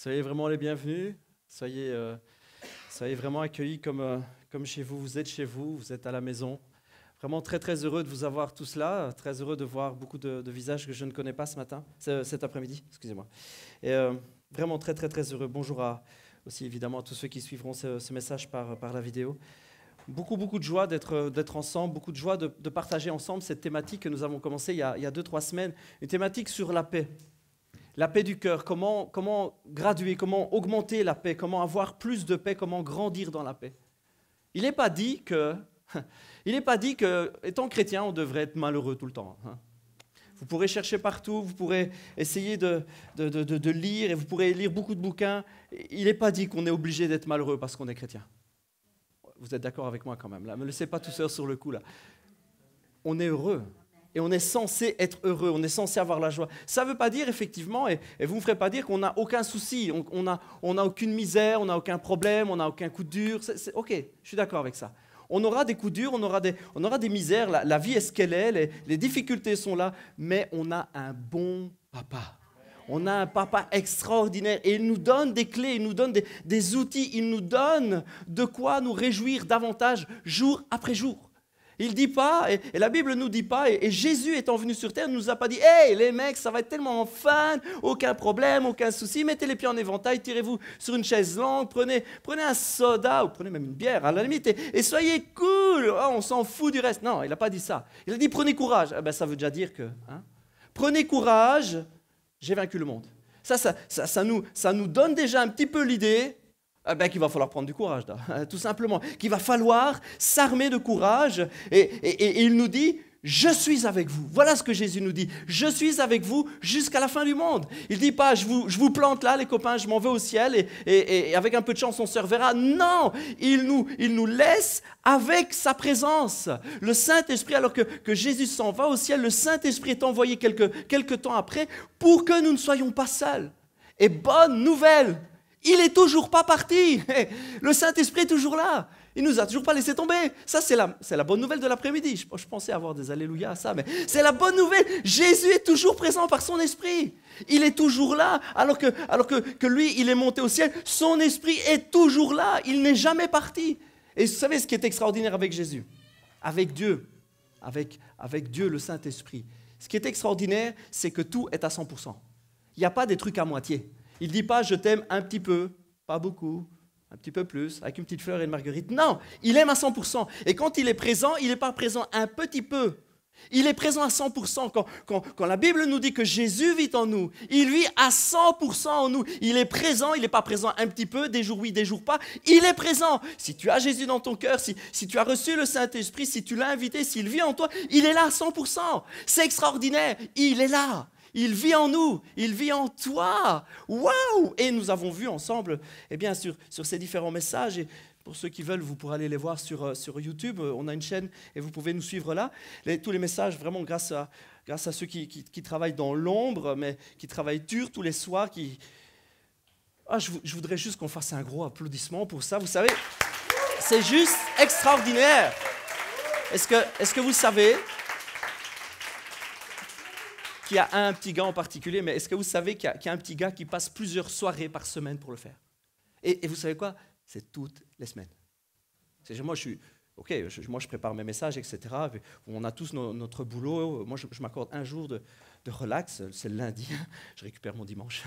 Soyez vraiment les bienvenus. Soyez vraiment accueillis comme chez vous. Vous êtes chez vous, vous êtes à la maison. Vraiment très très heureux de vous avoir tous là. Très heureux de voir beaucoup de visages que je ne connais pas cet après-midi. Excusez-moi. Et vraiment très très très heureux. Bonjour aussi évidemment à tous ceux qui suivront ce message par la vidéo. Beaucoup de joie d'être ensemble, beaucoup de joie de partager ensemble cette thématique que nous avons commencé il y a 2-3 semaines, une thématique sur la paix. La paix du cœur, comment graduer, comment augmenter la paix, comment avoir plus de paix, comment grandir dans la paix. Il n'est pas dit que, étant chrétien, on devrait être malheureux tout le temps. Hein. Vous pourrez chercher partout, vous pourrez essayer de lire, et vous pourrez lire beaucoup de bouquins. Il n'est pas dit qu'on est obligé d'être malheureux parce qu'on est chrétien. Vous êtes d'accord avec moi quand même, là. Ne me laissez pas tout seul sur le coup, là. On est heureux. Et on est censé être heureux, on est censé avoir la joie. Ça ne veut pas dire, effectivement, et vous ne me ferez pas dire qu'on n'a aucun souci, on n'a aucune misère, on n'a aucun problème, on n'a aucun coup dur. Ok, je suis d'accord avec ça. On aura des coups durs, on aura des misères, la vie est ce qu'elle est, les difficultés sont là, mais on a un bon papa. On a un papa extraordinaire et il nous donne des clés, il nous donne des outils, il nous donne de quoi nous réjouir davantage jour après jour. Il ne dit pas, et la Bible ne nous dit pas, et Jésus étant venu sur terre ne nous a pas dit « Hey les mecs, ça va être tellement fun, aucun problème, aucun souci, mettez les pieds en éventail, tirez-vous sur une chaise longue, prenez un soda, ou prenez même une bière à la limite, et soyez cool, oh, on s'en fout du reste. » Non, il n'a pas dit ça. Il a dit « Prenez courage. » Ça veut déjà dire que, prenez courage, j'ai vaincu le monde. Ça nous donne déjà un petit peu l'idée qu'il va falloir prendre du courage, là, tout simplement. Qu'il va falloir s'armer de courage. Et il nous dit, je suis avec vous. Voilà ce que Jésus nous dit. Je suis avec vous jusqu'à la fin du monde. Il ne dit pas, je vous plante là, les copains, je m'en vais au ciel et avec un peu de chance, on se reverra. Non, il nous laisse avec sa présence. Le Saint-Esprit, alors que Jésus s'en va au ciel, le Saint-Esprit est envoyé quelques temps après pour que nous ne soyons pas seuls. Et bonne nouvelle, il n'est toujours pas parti. Le Saint-Esprit est toujours là. Il ne nous a toujours pas laissé tomber. Ça, c'est la bonne nouvelle de l'après-midi. Je pensais avoir des alléluia à ça, mais c'est la bonne nouvelle. Jésus est toujours présent par son Esprit. Il est toujours là, alors que lui, il est monté au ciel. Son Esprit est toujours là. Il n'est jamais parti. Et vous savez ce qui est extraordinaire avec Jésus, avec Dieu, avec Dieu, le Saint-Esprit. Ce qui est extraordinaire, c'est que tout est à 100%. Il n'y a pas des trucs à moitié. Il ne dit pas « je t'aime un petit peu, pas beaucoup, un petit peu plus, avec une petite fleur et une marguerite ». Non, il aime à 100%. Et quand il est présent, il n'est pas présent un petit peu. Il est présent à 100%. Quand la Bible nous dit que Jésus vit en nous, il vit à 100% en nous. Il est présent, il n'est pas présent un petit peu, des jours oui, des jours pas. Il est présent. Si tu as Jésus dans ton cœur, si tu as reçu le Saint-Esprit, si tu l'as invité, s'il vit en toi, il est là à 100%. C'est extraordinaire. Il est là. Il vit en nous, il vit en toi. Waouh! Et nous avons vu ensemble, sur ces différents messages, et pour ceux qui veulent, vous pourrez aller les voir sur YouTube. On a une chaîne et vous pouvez nous suivre là. Tous les messages, vraiment grâce à ceux qui travaillent dans l'ombre, mais qui travaillent dur tous les soirs. Je voudrais juste qu'on fasse un gros applaudissement pour ça. Vous savez, c'est juste extraordinaire. Est-ce que vous savez qu'il y a un petit gars en particulier, mais est-ce que vous savez qu'il y a un petit gars qui passe plusieurs soirées par semaine pour le faire? Et vous savez quoi? C'est toutes les semaines. Moi, je prépare mes messages, etc. On a tous notre boulot. Moi, je m'accorde un jour de relax, c'est le lundi. Je récupère mon dimanche.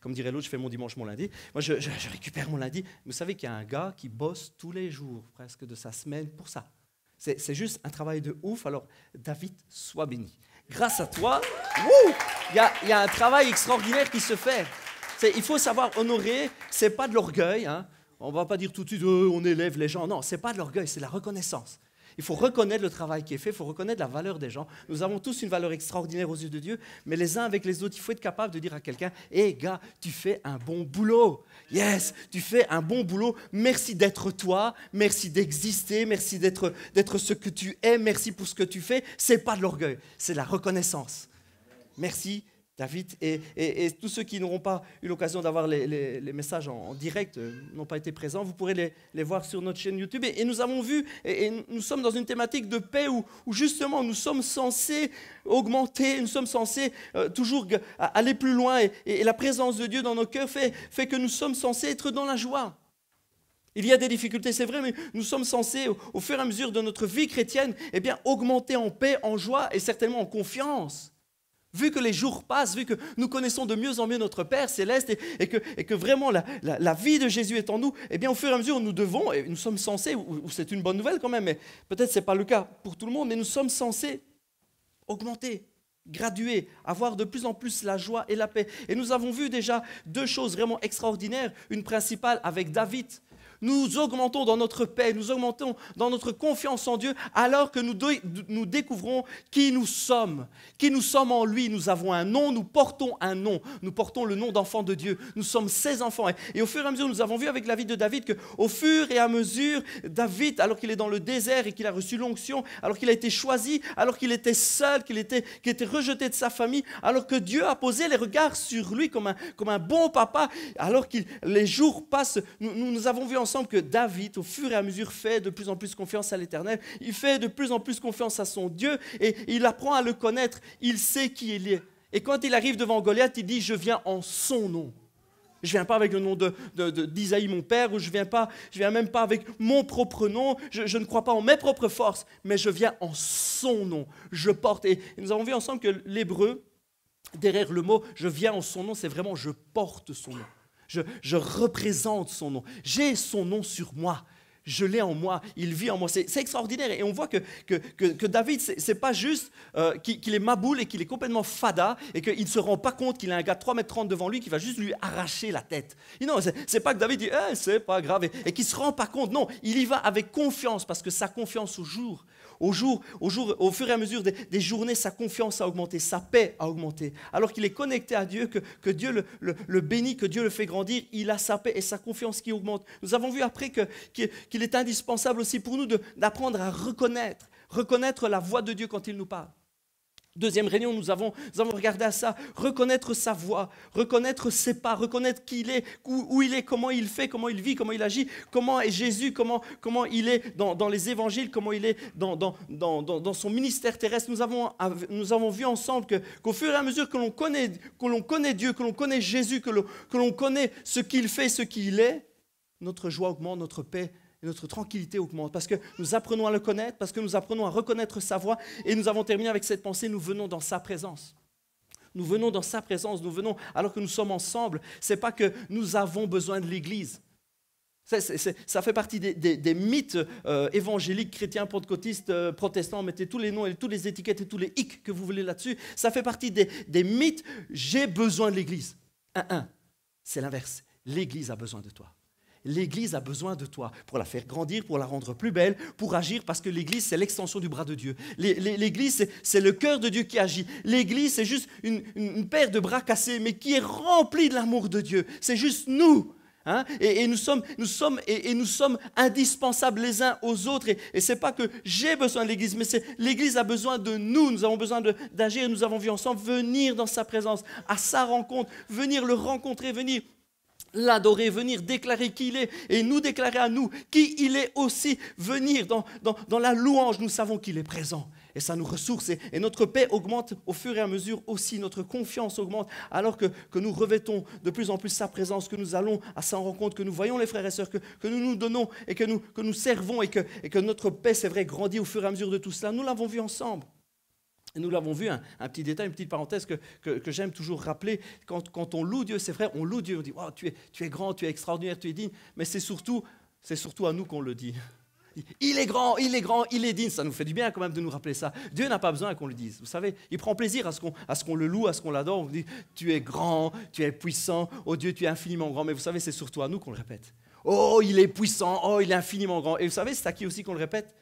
Comme dirait l'autre, je fais mon dimanche, mon lundi. Moi, je récupère mon lundi. Vous savez qu'il y a un gars qui bosse tous les jours, presque de sa semaine, pour ça. C'est juste un travail de ouf. Alors, David, sois béni. Grâce à toi, il y a un travail extraordinaire qui se fait. Il faut savoir honorer, ce n'est pas de l'orgueil. Hein. On ne va pas dire tout de suite, on élève les gens. Non, ce n'est pas de l'orgueil, c'est de la reconnaissance. Il faut reconnaître le travail qui est fait, il faut reconnaître la valeur des gens. Nous avons tous une valeur extraordinaire aux yeux de Dieu, mais les uns avec les autres, il faut être capable de dire à quelqu'un, « Hé gars, tu fais un bon boulot. Yes, tu fais un bon boulot. Merci d'être toi, merci d'exister, merci d'être ce que tu es, merci pour ce que tu fais. » Ce n'est pas de l'orgueil, c'est de la reconnaissance. Merci David, et tous ceux qui n'auront pas eu l'occasion d'avoir les messages en direct, n'ont pas été présents, vous pourrez les voir sur notre chaîne YouTube. Et nous avons vu, et nous sommes dans une thématique de paix où justement nous sommes censés augmenter, nous sommes censés toujours aller plus loin. Et la présence de Dieu dans nos cœurs fait que nous sommes censés être dans la joie. Il y a des difficultés, c'est vrai, mais nous sommes censés, au fur et à mesure de notre vie chrétienne, eh bien, augmenter en paix, en joie et certainement en confiance. Vu que les jours passent, vu que nous connaissons de mieux en mieux notre Père céleste et que vraiment la vie de Jésus est en nous, eh bien au fur et à mesure nous devons, et nous sommes censés, ou c'est une bonne nouvelle quand même, mais peut-être ce n'est pas le cas pour tout le monde, mais nous sommes censés augmenter, graduer, avoir de plus en plus la joie et la paix. Et nous avons vu déjà deux choses vraiment extraordinaires, une principale avec David. Nous augmentons dans notre paix, nous augmentons dans notre confiance en Dieu alors que nous découvrons qui nous sommes en lui. Nous avons un nom, nous portons un nom, nous portons le nom d'enfant de Dieu. Nous sommes ses enfants. Et au fur et à mesure, nous avons vu avec la vie de David qu'au fur et à mesure, David, alors qu'il est dans le désert et qu'il a reçu l'onction, alors qu'il a été choisi, alors qu'il était seul, qu'il était rejeté de sa famille, alors que Dieu a posé les regards sur lui comme un bon papa, alors que les jours passent, nous avons vu ensemble que David, au fur et à mesure, fait de plus en plus confiance à l'Éternel. Il fait de plus en plus confiance à son Dieu et il apprend à le connaître. Il sait qui il est. Et quand il arrive devant Goliath, il dit « Je viens en son nom ». Je ne viens pas avec le nom d'Isaïe, mon père, ou je viens même pas avec mon propre nom. Je ne crois pas en mes propres forces, mais je viens en son nom. Je porte. Et nous avons vu ensemble que l'hébreu, derrière le mot « je viens en son nom », c'est vraiment « je porte son nom ». Je représente son nom. J'ai son nom sur moi. Je l'ai en moi. Il vit en moi. C'est extraordinaire. Et on voit que David, ce n'est pas juste qu'il est maboule et qu'il est complètement fada et qu'il ne se rend pas compte qu'il a un gars de 3,30 m devant lui qui va juste lui arracher la tête. Et non, ce n'est pas que David dit « c'est pas grave » et qu'il ne se rend pas compte. Non, il y va avec confiance parce que sa confiance au fur et à mesure des journées, sa confiance a augmenté, sa paix a augmenté. Alors qu'il est connecté à Dieu, que Dieu le bénit, que Dieu le fait grandir, il a sa paix et sa confiance qui augmente. Nous avons vu après qu'il est indispensable aussi pour nous d'apprendre à reconnaître la voix de Dieu quand il nous parle. Deuxième réunion, nous avons regardé à ça, reconnaître sa voix, reconnaître ses pas, reconnaître qui il est, où il est, comment il fait, comment il vit, comment il agit, comment est Jésus, comment il est dans les évangiles, comment il est dans son ministère terrestre. Nous avons vu ensemble qu'au fur et à mesure que l'on connaît Dieu, que l'on connaît Jésus, que l'on connaît ce qu'il fait, ce qu'il est, notre joie augmente, notre paix et notre tranquillité augmente parce que nous apprenons à le connaître, parce que nous apprenons à reconnaître sa voix. Et nous avons terminé avec cette pensée, nous venons dans sa présence. Nous venons dans sa présence, nous venons alors que nous sommes ensemble. Ce n'est pas que nous avons besoin de l'Église. Ça fait partie des mythes évangéliques, chrétiens, pentecôtistes, protestants. Mettez tous les noms et toutes les étiquettes et tous les hic que vous voulez là-dessus. Ça fait partie des mythes. J'ai besoin de l'Église. C'est l'inverse. L'Église a besoin de toi. L'Église a besoin de toi pour la faire grandir, pour la rendre plus belle, pour agir, parce que l'Église, c'est l'extension du bras de Dieu. L'Église, c'est le cœur de Dieu qui agit. L'Église, c'est juste une paire de bras cassés, mais qui est remplie de l'amour de Dieu. C'est juste nous. Hein? Et nous sommes indispensables les uns aux autres. Et ce n'est pas que j'ai besoin de l'Église, mais l'Église a besoin de nous. Nous avons besoin d'agir. Et nous avons vu ensemble venir dans sa présence, à sa rencontre, venir le rencontrer, venir l'adorer, venir déclarer qui il est et nous déclarer à nous qui il est aussi, venir dans la louange, nous savons qu'il est présent et ça nous ressource et notre paix augmente au fur et à mesure aussi, notre confiance augmente alors que nous revêtons de plus en plus sa présence, que nous allons à sa rencontre, que nous voyons les frères et sœurs, que nous nous donnons et que nous servons et que notre paix, c'est vrai, grandit au fur et à mesure de tout cela. Nous l'avons vu ensemble. Et nous l'avons vu, un petit détail, une petite parenthèse que j'aime toujours rappeler. Quand on loue Dieu, c'est vrai, on loue Dieu. On dit oh, tu es grand, tu es extraordinaire, tu es digne. Mais c'est surtout à nous qu'on le dit. Il est grand, il est digne. Ça nous fait du bien quand même de nous rappeler ça. Dieu n'a pas besoin qu'on le dise. Vous savez, il prend plaisir à ce qu'on le loue, à ce qu'on l'adore. On dit tu es grand, tu es puissant. Oh Dieu, tu es infiniment grand. Mais vous savez, c'est surtout à nous qu'on le répète. Oh, il est puissant. Oh, il est infiniment grand. Et vous savez, c'est à qui aussi qu'on le répète?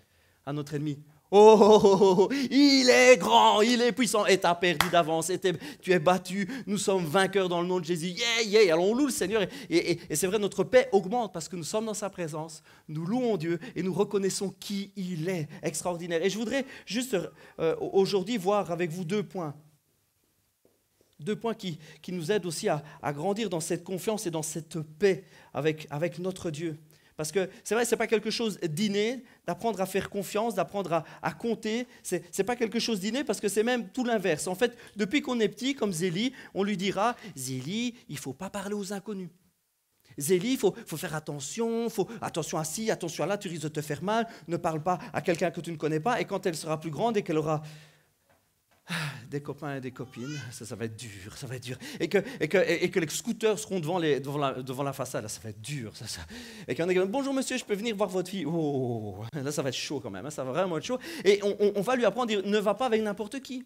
À notre ennemi. Oh, il est grand, il est puissant, et t'as perdu d'avance, tu es battu, nous sommes vainqueurs dans le nom de Jésus, yeah. Alors on loue le Seigneur, et c'est vrai, notre paix augmente parce que nous sommes dans sa présence, nous louons Dieu, et nous reconnaissons qui il est, extraordinaire. Et je voudrais juste aujourd'hui voir avec vous deux points. 2 points qui nous aident aussi à grandir dans cette confiance et dans cette paix avec notre Dieu. Parce que c'est vrai, ce n'est pas quelque chose d'inné, d'apprendre à faire confiance, d'apprendre à compter. Ce n'est pas quelque chose d'inné parce que c'est même tout l'inverse. En fait, depuis qu'on est petit, comme Zélie, on lui dira « Zélie, il ne faut pas parler aux inconnus. Zélie, il faut faire attention, attention à ci, attention à là, tu risques de te faire mal. Ne parle pas à quelqu'un que tu ne connais pas. » Et quand elle sera plus grande et qu'elle aura des copains et des copines, ça va être dur, ça va être dur. Et que les scooters seront devant la façade, là, ça va être dur. Ça. Et qu'on dit « Bonjour monsieur, je peux venir voir votre fille ?» Oh, là ça va être chaud quand même, ça va vraiment être chaud. Et on va lui apprendre à dire « Ne va pas avec n'importe qui.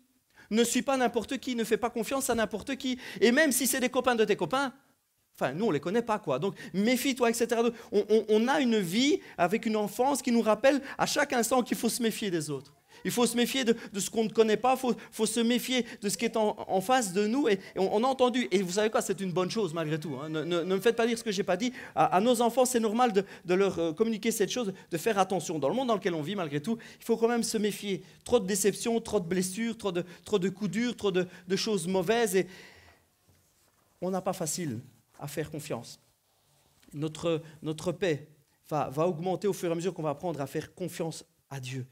Ne suis pas n'importe qui, ne fais pas confiance à n'importe qui. Et même si c'est des copains de tes copains, enfin, nous, on ne les connaît pas, quoi. Donc, méfie-toi, etc. On a une vie avec une enfance qui nous rappelle à chaque instant qu'il faut se méfier des autres. Il faut se méfier de ce qu'on ne connaît pas, il faut se méfier de ce qui est en face de nous. Et on a entendu, et vous savez quoi, c'est une bonne chose malgré tout. Hein. Ne me faites pas dire ce que je n'ai pas dit. À nos enfants, c'est normal de leur communiquer cette chose, de faire attention. Dans le monde dans lequel on vit, malgré tout, il faut quand même se méfier. Trop de déceptions, trop de blessures, trop de coups durs, trop de choses mauvaises. Et on n'a pas facile à faire confiance. Notre paix va augmenter au fur et à mesure qu'on va apprendre à faire confiance à Dieu.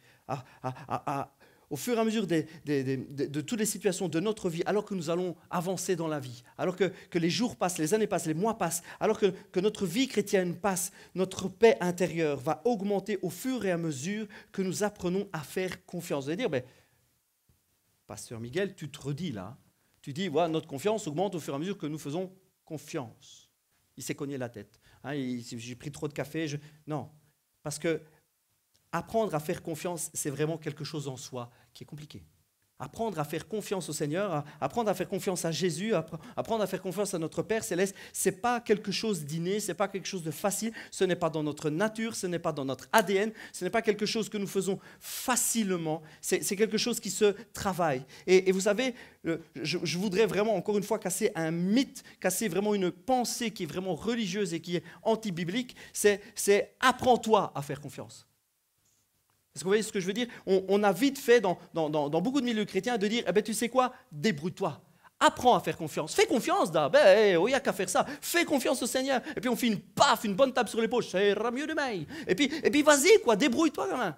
Au fur et à mesure de toutes les situations de notre vie, alors que nous allons avancer dans la vie, alors que les jours passent, les années passent, les mois passent, alors que notre vie chrétienne passe, notre paix intérieure va augmenter au fur et à mesure que nous apprenons à faire confiance. Vous allez dire, Pasteur Miguel, tu te redis là. Tu dis, notre confiance augmente au fur et à mesure que nous faisons confiance. Il s'est cogné la tête. Hein, j'ai pris trop de café. Non, parce que apprendre à faire confiance, c'est vraiment quelque chose en soi qui est compliqué. Apprendre à faire confiance au Seigneur, apprendre à faire confiance à Jésus, apprendre à faire confiance à notre Père Céleste, ce n'est pas quelque chose d'inné, ce n'est pas quelque chose de facile, ce n'est pas dans notre nature, ce n'est pas dans notre ADN, ce n'est pas quelque chose que nous faisons facilement, c'est quelque chose qui se travaille. Et vous savez, je voudrais vraiment, encore une fois, casser un mythe, casser vraiment une pensée qui est vraiment religieuse et qui est anti-biblique, c'est « apprends-toi à faire confiance ». Est-ce que vous voyez ce que je veux dire? On a vite fait dans beaucoup de milieux chrétiens de dire tu sais quoi, débrouille-toi, apprends à faire confiance. Fais confiance, il n'y a qu'à faire ça. Fais confiance au Seigneur. Et puis on fait une bonne tape sur l'épaule, ça ira mieux demain. Et puis vas-y, débrouille-toi quand même.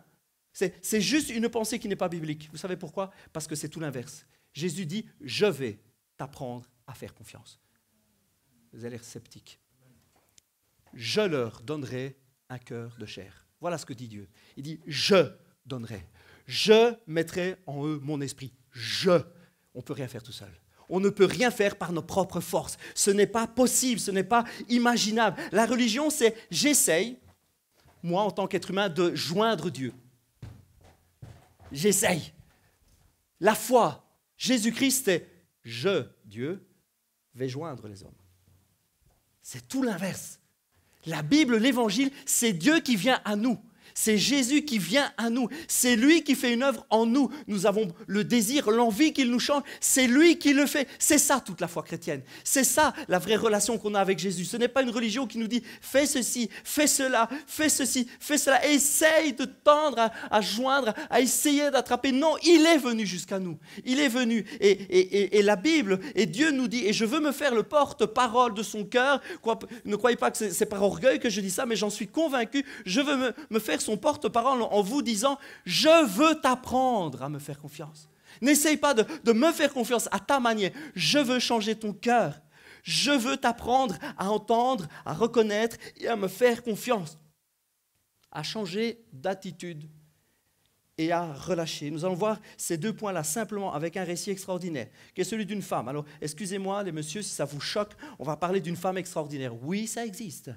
C'est juste une pensée qui n'est pas biblique. Vous savez pourquoi? Parce que c'est tout l'inverse. Jésus dit je vais t'apprendre à faire confiance. Vous avez l'air sceptique. Je leur donnerai un cœur de chair. Voilà ce que dit Dieu. Il dit, je donnerai. Je mettrai en eux mon esprit. On ne peut rien faire tout seul. On ne peut rien faire par nos propres forces. Ce n'est pas possible, ce n'est pas imaginable. La religion, c'est j'essaye, moi en tant qu'être humain, de joindre Dieu. J'essaye. La foi, Jésus-Christ, c'est je, Dieu, vais joindre les hommes. C'est tout l'inverse. La Bible, l'Évangile, c'est Dieu qui vient à nous. C'est Jésus qui vient à nous. C'est lui qui fait une œuvre en nous. Nous avons le désir, l'envie qu'il nous change. C'est lui qui le fait. C'est ça toute la foi chrétienne. C'est ça la vraie relation qu'on a avec Jésus. Ce n'est pas une religion qui nous dit fais ceci, fais cela, fais ceci, fais cela. Essaye de tendre à joindre, à essayer d'attraper. Non, il est venu jusqu'à nous. Il est venu. Et la Bible, et Dieu nous dit, et je veux me faire le porte-parole de son cœur. Ne croyez pas que c'est par orgueil que je dis ça, mais j'en suis convaincu. Je veux me faire son porte-parole en vous disant « Je veux t'apprendre à me faire confiance ». N'essaye pas de me faire confiance à ta manière. Je veux changer ton cœur. Je veux t'apprendre à entendre, à reconnaître et à me faire confiance. À changer d'attitude et à relâcher. Nous allons voir ces 2 points-là simplement avec un récit extraordinaire, qui est celui d'une femme. Alors, excusez-moi les messieurs si ça vous choque, on va parler d'une femme extraordinaire. Oui, ça existe.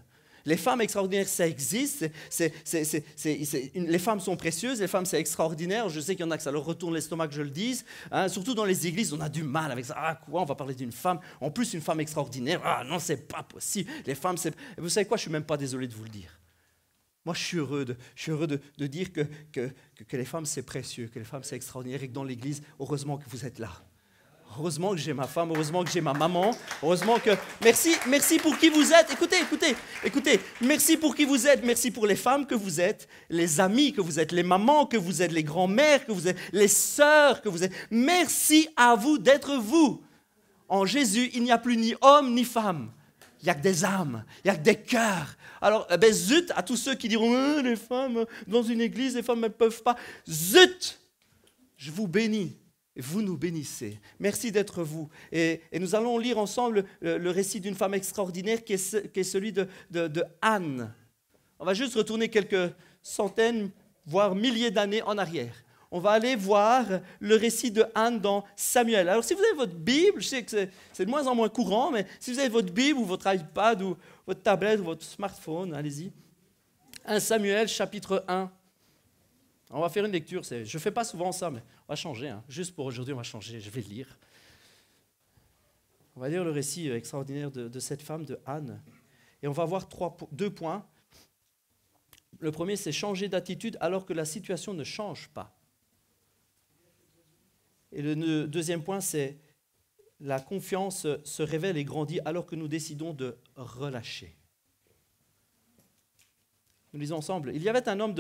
Les femmes extraordinaires, ça existe. Les femmes sont précieuses, les femmes, c'est extraordinaire. Je sais qu'il y en a que ça leur retourne l'estomac que je le dise. Hein, surtout dans les églises, on a du mal avec ça. Ah, quoi, on va parler d'une femme. En plus, une femme extraordinaire. Ah, non, c'est pas possible. Les femmes, c'est... Vous savez quoi, je suis même pas désolé de vous le dire. Moi, je suis heureux de dire que les femmes, c'est précieux, que les femmes, c'est extraordinaire et que dans l'église, heureusement que vous êtes là. Heureusement que j'ai ma femme, heureusement que j'ai ma maman, heureusement que... Merci pour qui vous êtes. Écoutez, merci pour qui vous êtes, merci pour les femmes que vous êtes, les amis que vous êtes, les mamans que vous êtes, les grands-mères que vous êtes, les sœurs que vous êtes. Merci à vous d'être vous. En Jésus, il n'y a plus ni homme ni femme. Il n'y a que des âmes, il n'y a que des cœurs. Alors, zut à tous ceux qui diront les femmes, dans une église, les femmes ne peuvent pas. Zut! Je vous bénis, et vous nous bénissez. Merci d'être vous. Et nous allons lire ensemble le récit d'une femme extraordinaire qui est celui de Anne. On va juste retourner quelques centaines, voire milliers d'années en arrière. On va aller voir le récit de Anne dans Samuel. Alors, si vous avez votre Bible, je sais que c'est de moins en moins courant, mais si vous avez votre Bible ou votre iPad ou votre tablette ou votre smartphone, allez-y. 1 Samuel, chapitre 1. On va faire une lecture. Je ne fais pas souvent ça, mais on va changer. Hein. Juste pour aujourd'hui, on va changer. Je vais le lire. On va lire le récit extraordinaire de cette femme, de Anne. Et on va voir 2 points. Le premier, c'est changer d'attitude alors que la situation ne change pas. Et le deuxième point, c'est la confiance se révèle et grandit alors que nous décidons de relâcher. Nous lisons ensemble. Il y avait un homme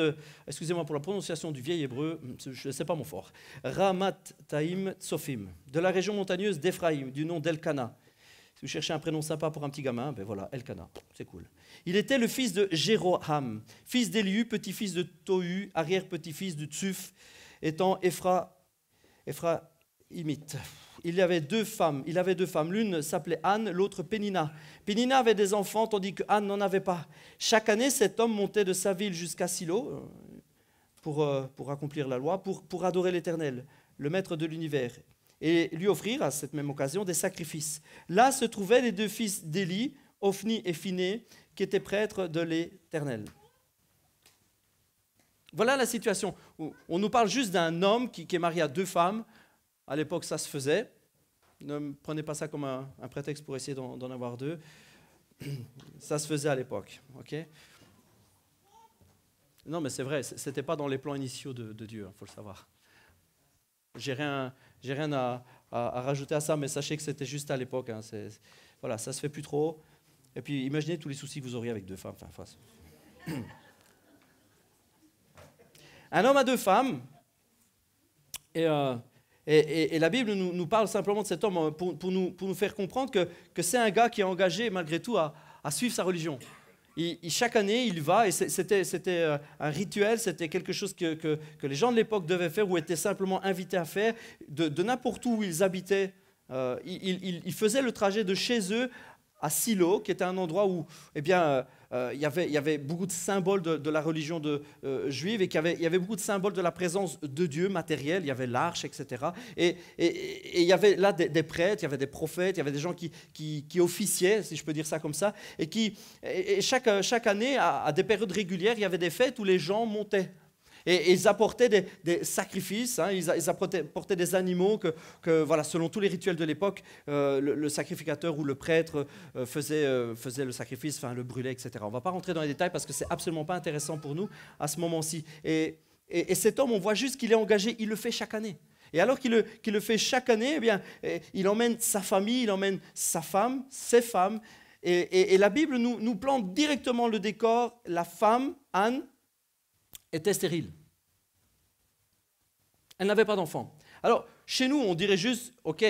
excusez-moi pour la prononciation du vieil hébreu, je sais pas mon fort, Ramat-Taïm Tsofim, de la région montagneuse d'Éphraïm, du nom d'Elkana. Si vous cherchez un prénom sympa pour un petit gamin, ben voilà, Elkana, c'est cool. Il était le fils de Jéroham, fils d'Éliu, petit-fils de Tohu, arrière-petit-fils de Tsuf, étant Éphraïmite. Il avait deux femmes, l'une s'appelait Anne, l'autre Pénina. Pénina avait des enfants, tandis que Anne n'en avait pas. Chaque année, cet homme montait de sa ville jusqu'à Silo pour accomplir la loi, pour adorer l'Éternel, le maître de l'univers, et lui offrir à cette même occasion des sacrifices. Là se trouvaient les deux fils d'Élie, Ophni et Phiné, qui étaient prêtres de l'Éternel. Voilà la situation. On nous parle juste d'un homme qui est marié à deux femmes. À l'époque, ça se faisait. Ne prenez pas ça comme un prétexte pour essayer d'en avoir deux. Ça se faisait à l'époque. Okay? Non, mais c'est vrai, ce n'était pas dans les plans initiaux de Dieu, il faut le savoir. J'ai rien à rajouter à ça, mais sachez que c'était juste à l'époque. Hein, voilà, ça ne se fait plus trop. Et puis, imaginez tous les soucis que vous auriez avec deux femmes. Un homme a deux femmes, et la Bible nous parle simplement de cet homme pour nous faire comprendre que c'est un gars qui est engagé malgré tout à suivre sa religion. Chaque année, il va, et c'était un rituel, c'était quelque chose que les gens de l'époque devaient faire ou étaient simplement invités à faire. De n'importe où ils habitaient, ils faisaient le trajet de chez eux à Silo, qui était un endroit où il y avait beaucoup de symboles de la religion juive et il y avait beaucoup de symboles de la présence de Dieu matériel. Il y avait l'arche, etc. Et il y avait là des prêtres, il y avait des prophètes, il y avait des gens qui officiaient, si je peux dire ça comme ça, et chaque année, à des périodes régulières, il y avait des fêtes où les gens montaient. Et ils apportaient des sacrifices, hein, ils apportaient des animaux que voilà, selon tous les rituels de l'époque, le sacrificateur ou le prêtre faisait le sacrifice, enfin, le brûlait, etc. On ne va pas rentrer dans les détails parce que ce n'est absolument pas intéressant pour nous à ce moment-ci. Et cet homme, on voit juste qu'il est engagé, il le fait chaque année. Et alors qu'il le fait chaque année, eh bien, il emmène sa famille, il emmène sa femme, ses femmes. Et la Bible nous plante directement le décor. La femme, Anne, était stérile. Elle n'avait pas d'enfant. Alors, chez nous, on dirait juste, ok,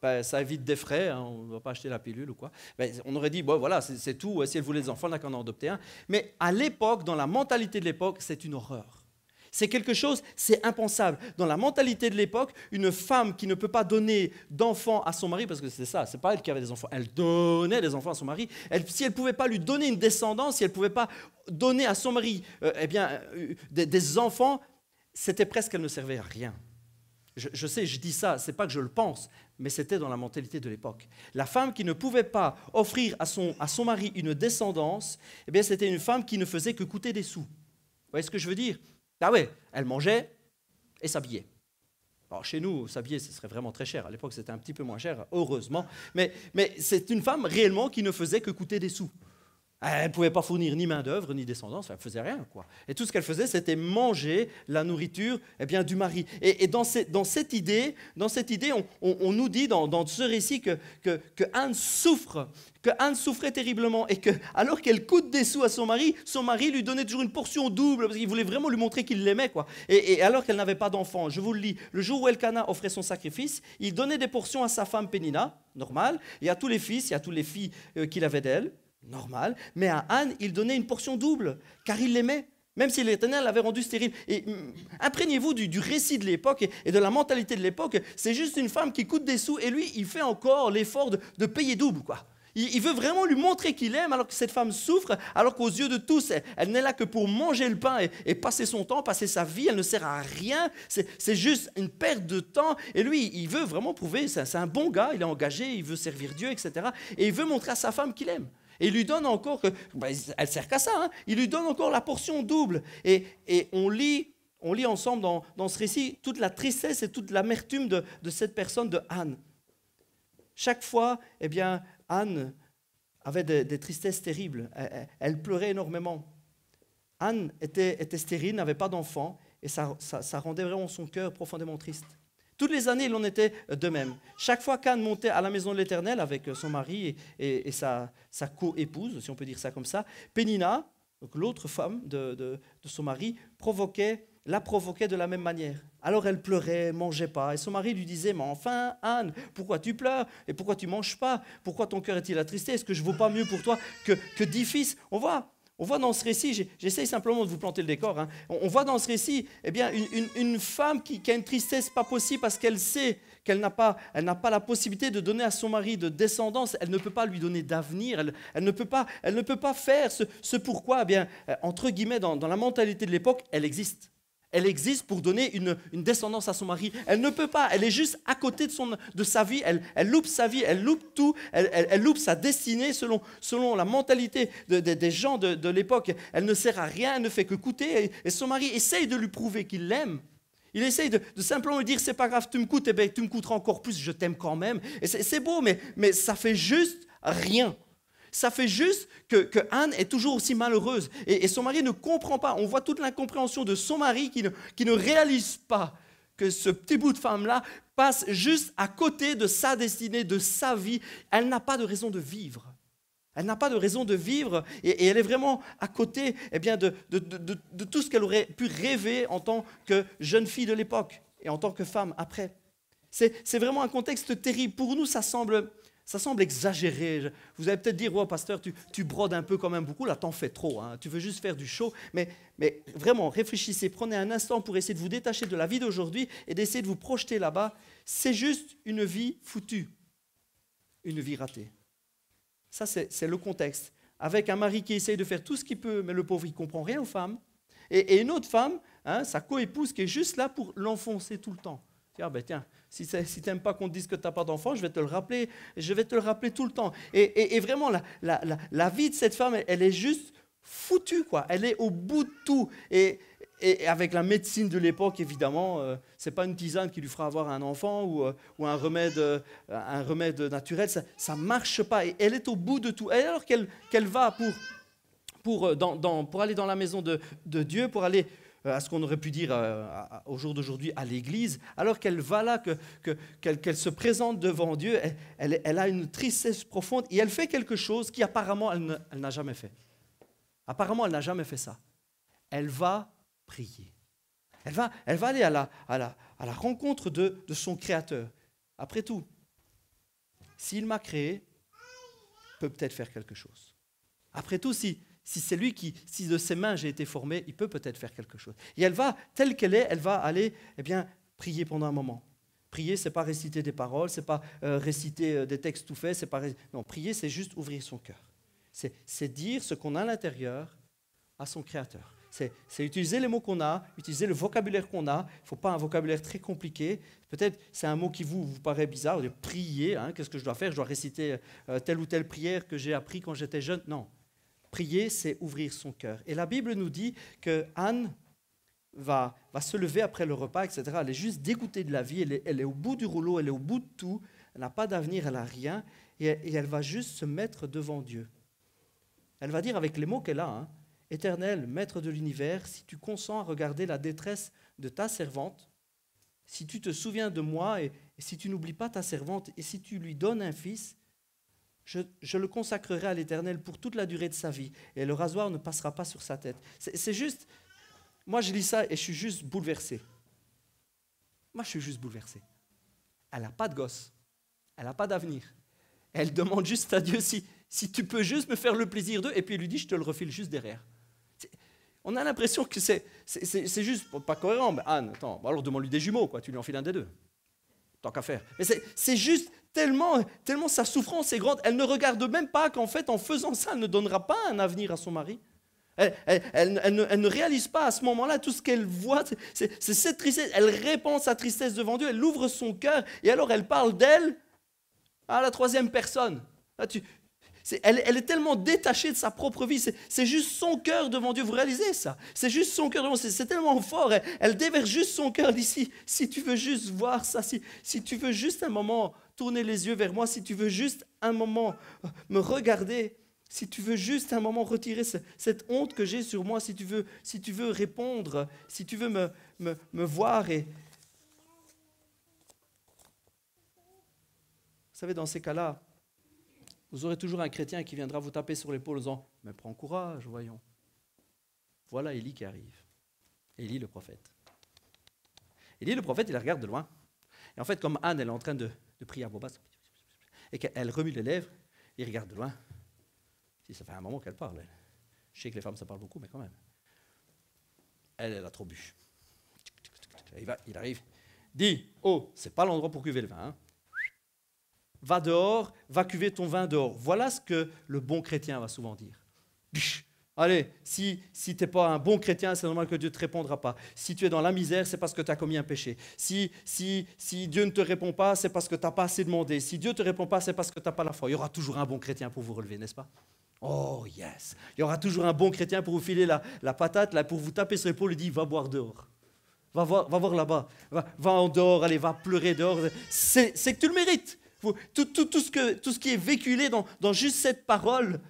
ben, ça évite des frais, hein, on ne va pas acheter la pilule ou quoi. Ben, on aurait dit, bon, voilà, c'est tout, si elle voulait des enfants, on n'a qu'à en adopter un. Mais à l'époque, dans la mentalité de l'époque, c'est une horreur. C'est quelque chose, c'est impensable. Dans la mentalité de l'époque, une femme qui ne peut pas donner d'enfants à son mari, parce que c'est ça, c'est pas elle qui avait des enfants, elle donnait des enfants à son mari. Si elle ne pouvait pas lui donner une descendance, si elle ne pouvait pas donner à son mari des enfants, c'était presque qu'elle ne servait à rien. Je sais, je dis ça, c'est pas que je le pense, mais c'était dans la mentalité de l'époque. La femme qui ne pouvait pas offrir à son mari une descendance, eh bien, c'était une femme qui ne faisait que coûter des sous. Vous voyez ce que je veux dire ? Ah ouais, elle mangeait et s'habillait. Alors chez nous, s'habiller, ce serait vraiment très cher. À l'époque, c'était un petit peu moins cher, heureusement. Mais c'est une femme réellement qui ne faisait que coûter des sous. Elle ne pouvait pas fournir ni main-d'œuvre, ni descendance, elle ne faisait rien, quoi. Et tout ce qu'elle faisait, c'était manger la nourriture du mari. Et dans cette idée, on nous dit dans ce récit que Anne souffre, que Anne souffrait terriblement, et que alors qu'elle coûte des sous à son mari lui donnait toujours une portion double, parce qu'il voulait vraiment lui montrer qu'il l'aimait, quoi. Et alors qu'elle n'avait pas d'enfant, je vous le lis, le jour où Elkana offrait son sacrifice, il donnait des portions à sa femme Pénina, normal, et à tous les fils et à toutes les filles qu'il avait d'elle, normal, mais à Anne, il donnait une portion double, car il l'aimait, même si l'Éternel l'avait rendu stérile. Et imprégnez-vous du récit de l'époque et de la mentalité de l'époque. C'est juste une femme qui coûte des sous, et lui, il fait encore l'effort de payer double, quoi. Il veut vraiment lui montrer qu'il aime, alors que cette femme souffre, alors qu'aux yeux de tous, elle n'est là que pour manger le pain et passer son temps, passer sa vie, elle ne sert à rien, c'est juste une perte de temps. Et lui, il veut vraiment prouver, c'est un bon gars, il est engagé, il veut servir Dieu, etc. Et il veut montrer à sa femme qu'il aime. Et il lui donne encore, elle sert qu'à ça, hein, il lui donne encore la portion double. Et on lit ensemble dans ce récit toute la tristesse et toute l'amertume de cette personne, de Anne. Chaque fois, Anne avait des tristesses terribles. Elle pleurait énormément. Anne était stérile, n'avait pas d'enfant, et ça rendait vraiment son cœur profondément triste. Toutes les années, il en était de même. Chaque fois qu'Anne montait à la maison de l'Éternel avec son mari et sa co-épouse, si on peut dire ça comme ça, Pénina, donc l'autre femme de son mari, la provoquait de la même manière. Alors elle pleurait, mangeait pas, et son mari lui disait « Mais enfin, Anne, pourquoi tu pleures? Et pourquoi tu manges pas? Pourquoi ton cœur est-il attristé? Est-ce que je ne vaux pas mieux pour toi que 10 fils ?» On voit dans ce récit, j'essaye simplement de vous planter le décor, hein, on voit dans ce récit une femme qui a une tristesse pas possible parce qu'elle sait qu'elle n'a pas la possibilité de donner à son mari de descendance, elle ne peut pas lui donner d'avenir, elle ne peut pas faire ce pourquoi, entre guillemets, dans la mentalité de l'époque, elle existe. Elle existe pour donner une descendance à son mari. Elle ne peut pas, elle est juste à côté de sa vie, elle loupe sa vie, elle loupe tout, elle loupe sa destinée selon la mentalité des gens de l'époque. Elle ne sert à rien, elle ne fait que coûter, et son mari essaye de lui prouver qu'il l'aime. Il essaye de simplement lui dire, c'est pas grave, tu me coûtes, tu me coûteras encore plus, je t'aime quand même. Et c'est beau, mais ça fait juste rien. Ça fait juste que Anne est toujours aussi malheureuse. Et son mari ne comprend pas. On voit toute l'incompréhension de son mari qui ne réalise pas que ce petit bout de femme-là passe juste à côté de sa destinée, de sa vie. Elle n'a pas de raison de vivre. Elle n'a pas de raison de vivre et elle est vraiment à côté de tout ce qu'elle aurait pu rêver en tant que jeune fille de l'époque et en tant que femme après. C'est vraiment un contexte terrible. Pour nous, ça semble exagéré. Vous allez peut-être dire, oh, pasteur, tu brodes un peu quand même beaucoup, là, t'en fais trop, hein, tu veux juste faire du show. Mais vraiment, réfléchissez, prenez un instant pour essayer de vous détacher de la vie d'aujourd'hui et d'essayer de vous projeter là-bas. C'est juste une vie foutue, une vie ratée. Ça, c'est le contexte. Avec un mari qui essaye de faire tout ce qu'il peut, mais le pauvre, il ne comprend rien aux femmes. Et une autre femme, hein, sa co-épouse, qui est juste là pour l'enfoncer tout le temps. Tiens, si tu n'aimes pas qu'on te dise que tu n'as pas d'enfant, je vais te le rappeler tout le temps. Et vraiment, la vie de cette femme, elle est juste foutue, quoi. Elle est au bout de tout. Et avec la médecine de l'époque, évidemment, ce n'est pas une tisane qui lui fera avoir un enfant ou un remède naturel. Ça ne marche pas. Et elle est au bout de tout. Et alors qu'elle va pour aller dans la maison de Dieu, pour aller à ce qu'on aurait pu dire au jour d'aujourd'hui à l'église, alors qu'elle va là, qu'elle se présente devant Dieu, elle a une tristesse profonde et elle fait quelque chose qui apparemment elle n'a jamais fait. Apparemment, elle n'a jamais fait ça. Elle va prier. Elle va aller à la rencontre de son Créateur. Après tout, s'il m'a créé, il peut peut-être faire quelque chose. Après tout, si c'est lui si de ses mains j'ai été formé, il peut peut-être faire quelque chose. Et elle va, telle qu'elle est, elle va aller prier pendant un moment. Prier, ce n'est pas réciter des paroles, ce n'est pas réciter des textes tout faits. Non, prier, c'est juste ouvrir son cœur. C'est dire ce qu'on a à l'intérieur à son Créateur. C'est utiliser les mots qu'on a, utiliser le vocabulaire qu'on a. Il ne faut pas un vocabulaire très compliqué. Peut-être c'est un mot qui vous paraît bizarre, de prier. Hein, qu'est-ce que je dois faire? Je dois réciter telle ou telle prière que j'ai appris quand j'étais jeune. Non. Prier, c'est ouvrir son cœur. Et la Bible nous dit que Anne va se lever après le repas, etc. Elle est juste dégoûtée de la vie, elle est au bout du rouleau, elle est au bout de tout, elle n'a pas d'avenir, elle n'a rien, et elle va juste se mettre devant Dieu. Elle va dire avec les mots qu'elle a, hein, « Éternel, Maître de l'univers, si tu consens à regarder la détresse de ta servante, si tu te souviens de moi et si tu n'oublies pas ta servante et si tu lui donnes un fils, je le consacrerai à l'Éternel pour toute la durée de sa vie et le rasoir ne passera pas sur sa tête. » C'est juste, moi je lis ça et je suis juste bouleversé. Moi je suis juste bouleversé. Elle n'a pas de gosse, elle n'a pas d'avenir. Elle demande juste à Dieu si tu peux juste me faire le plaisir d'eux, et puis il lui dit, je te le refile juste derrière. On a l'impression que c'est juste pas cohérent. Mais Anne, attends, alors demande-lui des jumeaux, quoi, tu lui enfiles un des deux. Tant qu'à faire. Mais c'est juste tellement sa souffrance est grande, elle ne regarde même pas qu'en fait, en faisant ça, elle ne donnera pas un avenir à son mari. Elle ne réalise pas à ce moment-là tout ce qu'elle voit, c'est cette tristesse. Elle répand sa tristesse devant Dieu, elle ouvre son cœur, et alors elle parle d'elle à la troisième personne. Là, elle est tellement détachée de sa propre vie, c'est juste son cœur devant Dieu, vous réalisez ça? C'est juste son cœur devant Dieu, c'est tellement fort, elle déverse juste son cœur d'ici. Si tu veux juste voir ça, si tu veux juste un moment tourner les yeux vers moi, si tu veux juste un moment me regarder, si tu veux juste un moment retirer cette honte que j'ai sur moi, si tu veux répondre, si tu veux me voir. Et vous savez, dans ces cas-là, vous aurez toujours un chrétien qui viendra vous taper sur l'épaule en disant « Mais prends courage, voyons. » Voilà Élie qui arrive. Élie le prophète. Élie le prophète, il la regarde de loin. Et en fait, comme Anne, elle est en train de prier à voix basse, et qu'elle remue les lèvres, il regarde de loin. Si ça fait un moment qu'elle parle. Je sais que les femmes, ça parle beaucoup, mais quand même. Elle a trop bu. Il arrive. Dis, oh, c'est pas l'endroit pour cuver le vin, hein. Va dehors, va cuver ton vin dehors. Voilà ce que le bon chrétien va souvent dire. Allez, si tu n'es pas un bon chrétien, c'est normal que Dieu ne te répondra pas. Si tu es dans la misère, c'est parce que tu as commis un péché. Si Dieu ne te répond pas, c'est parce que tu n'as pas assez demandé. Si Dieu ne te répond pas, c'est parce que tu n'as pas la foi. Il y aura toujours un bon chrétien pour vous relever, n'est-ce pas? Oh yes! Il y aura toujours un bon chrétien pour vous filer la patate, là, pour vous taper sur l'épaule et dire, va boire dehors. Va voir là-bas. Va en dehors, allez, va pleurer dehors. C'est que tu le mérites. Tout ce qui est véhiculé dans juste cette parole,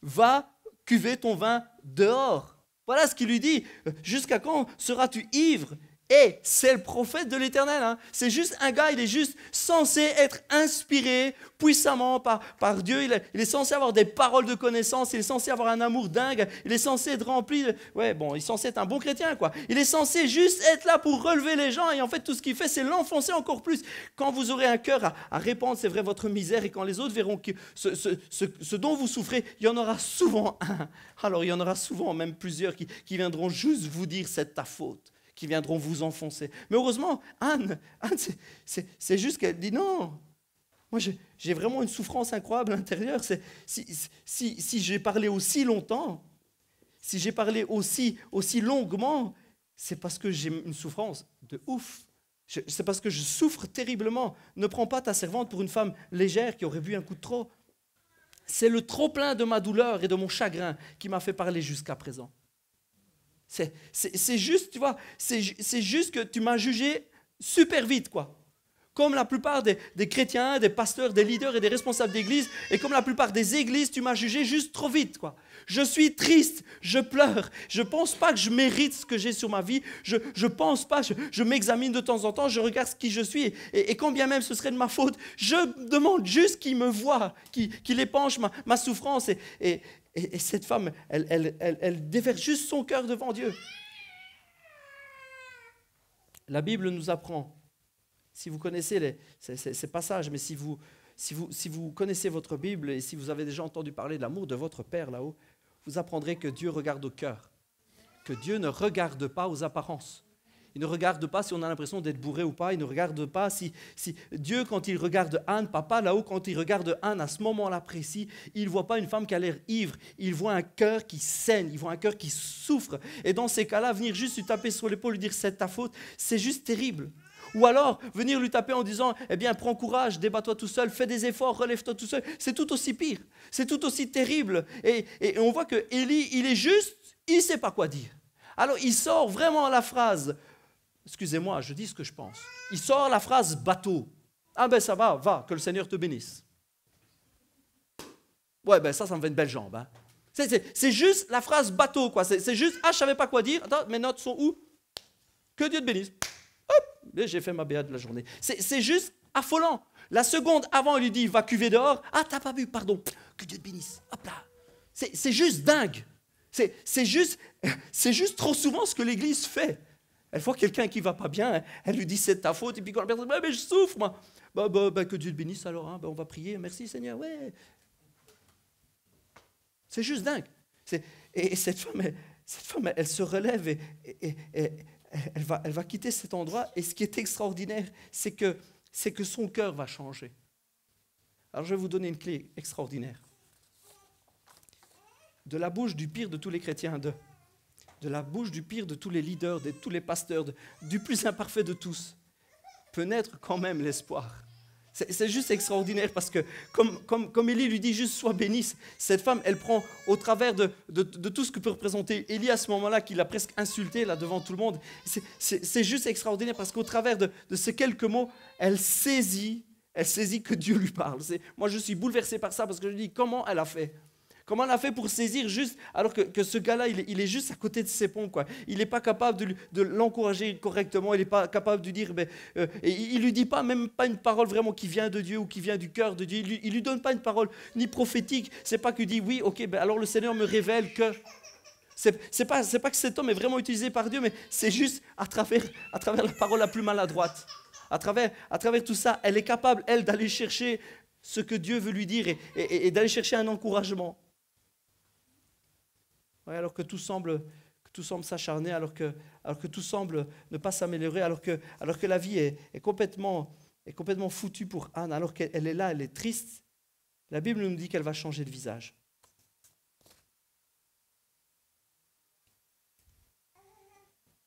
va cuver ton vin dehors. Voilà ce qu'il lui dit. Jusqu'à quand seras-tu ivre? Et c'est le prophète de l'Éternel. Hein. C'est juste un gars, il est juste censé être inspiré puissamment par Dieu. Il est censé avoir des paroles de connaissance, il est censé avoir un amour dingue, il est censé être rempli de... Ouais, bon, il est censé être un bon chrétien, quoi. Il est censé juste être là pour relever les gens, et en fait, tout ce qu'il fait, c'est l'enfoncer encore plus. Quand vous aurez un cœur à répandre, c'est vrai, votre misère, et quand les autres verront que ce dont vous souffrez, il y en aura souvent un. Alors, il y en aura souvent même plusieurs qui viendront juste vous dire c'est ta faute, qui viendront vous enfoncer. Mais heureusement, Anne c'est juste qu'elle dit non. Moi, j'ai vraiment une souffrance incroyable à l'intérieur. Si j'ai parlé aussi longtemps, si j'ai parlé aussi longuement, c'est parce que j'ai une souffrance de ouf. C'est parce que je souffre terriblement. Ne prends pas ta servante pour une femme légère qui aurait bu un coup de trop. C'est le trop-plein de ma douleur et de mon chagrin qui m'a fait parler jusqu'à présent. C'est juste, tu vois, c'est juste que tu m'as jugé super vite, quoi. Comme la plupart des chrétiens, des pasteurs, des leaders et des responsables d'église, et comme la plupart des églises, tu m'as jugé juste trop vite, quoi. Je suis triste, je pleure, je ne pense pas que je mérite ce que j'ai sur ma vie, je pense pas, je m'examine de temps en temps, je regarde qui je suis, et quand bien même ce serait de ma faute, je demande juste qu'il me voie, qu'il épanche ma souffrance, et cette femme, elle déverse juste son cœur devant Dieu. La Bible nous apprend, si vous connaissez ces passages, mais si vous connaissez votre Bible et si vous avez déjà entendu parler de l'amour de votre Père là-haut, vous apprendrez que Dieu regarde au cœur, que Dieu ne regarde pas aux apparences. Il ne regarde pas si on a l'impression d'être bourré ou pas. Il ne regarde pas si Dieu, quand il regarde Anne, papa là-haut, quand il regarde Anne à ce moment-là précis, il ne voit pas une femme qui a l'air ivre. Il voit un cœur qui saigne, il voit un cœur qui souffre. Et dans ces cas-là, venir juste lui taper sur l'épaule, lui dire c'est ta faute, c'est juste terrible. Ou alors venir lui taper en disant eh bien prends courage, débat-toi tout seul, fais des efforts, relève-toi tout seul. C'est tout aussi pire, c'est tout aussi terrible. Et on voit que Élie, il est juste, il ne sait pas quoi dire. Alors il sort vraiment la phrase. Excusez-moi, je dis ce que je pense. Il sort la phrase bateau. Ah ben ça va, que le Seigneur te bénisse. Ouais, ben ça me fait une belle jambe. Hein. C'est juste la phrase bateau, quoi. C'est juste, ah, je savais pas quoi dire. Attends, mes notes sont où? Que Dieu te bénisse. Hop, et j'ai fait ma béate de la journée. C'est juste affolant. La seconde avant, il lui dit, va cuver dehors. Ah, t'as pas bu, pardon. Que Dieu te bénisse. Hop là. C'est juste dingue. C'est juste trop souvent ce que l'Église fait. Elle voit quelqu'un qui va pas bien, elle lui dit c'est de ta faute, et puis quand la personne dit mais je souffre, moi. Que Dieu te bénisse alors, hein. On va prier, merci Seigneur, ouais. C'est juste dingue. Et cette femme, elle se relève et elle va quitter cet endroit. Et ce qui est extraordinaire, c'est que son cœur va changer. Alors je vais vous donner une clé extraordinaire. De la bouche du pire de tous les chrétiens, de la bouche du pire de tous les leaders, de tous les pasteurs, du plus imparfait de tous, peut naître quand même l'espoir. C'est juste extraordinaire parce que, comme Élie lui dit juste sois bénie, cette femme, elle prend au travers de tout ce que peut représenter Élie à ce moment-là, qu'il a presque insulté là devant tout le monde. C'est juste extraordinaire parce qu'au travers de ces quelques mots, elle saisit que Dieu lui parle. Moi, je suis bouleversé par ça parce que je dis comment elle a fait. Comment elle a fait pour saisir juste, alors que ce gars-là, il est juste à côté de ses pompes, quoi. Il n'est pas capable de l'encourager correctement, il n'est pas capable de dire, et il ne lui dit pas, même pas une parole vraiment qui vient de Dieu ou qui vient du cœur de Dieu. Il ne lui donne pas une parole ni prophétique. C'est pas qu'il dit, oui, ok, alors le Seigneur me révèle que... C'est pas que cet homme est vraiment utilisé par Dieu, mais c'est juste à travers la parole la plus maladroite. À travers tout ça, elle est capable, elle, d'aller chercher ce que Dieu veut lui dire et d'aller chercher un encouragement. Ouais, alors que tout semble s'acharner, alors que tout semble ne pas s'améliorer, alors que la vie est complètement foutue pour Anne, alors qu'elle est là, elle est triste, la Bible nous dit qu'elle va changer de visage.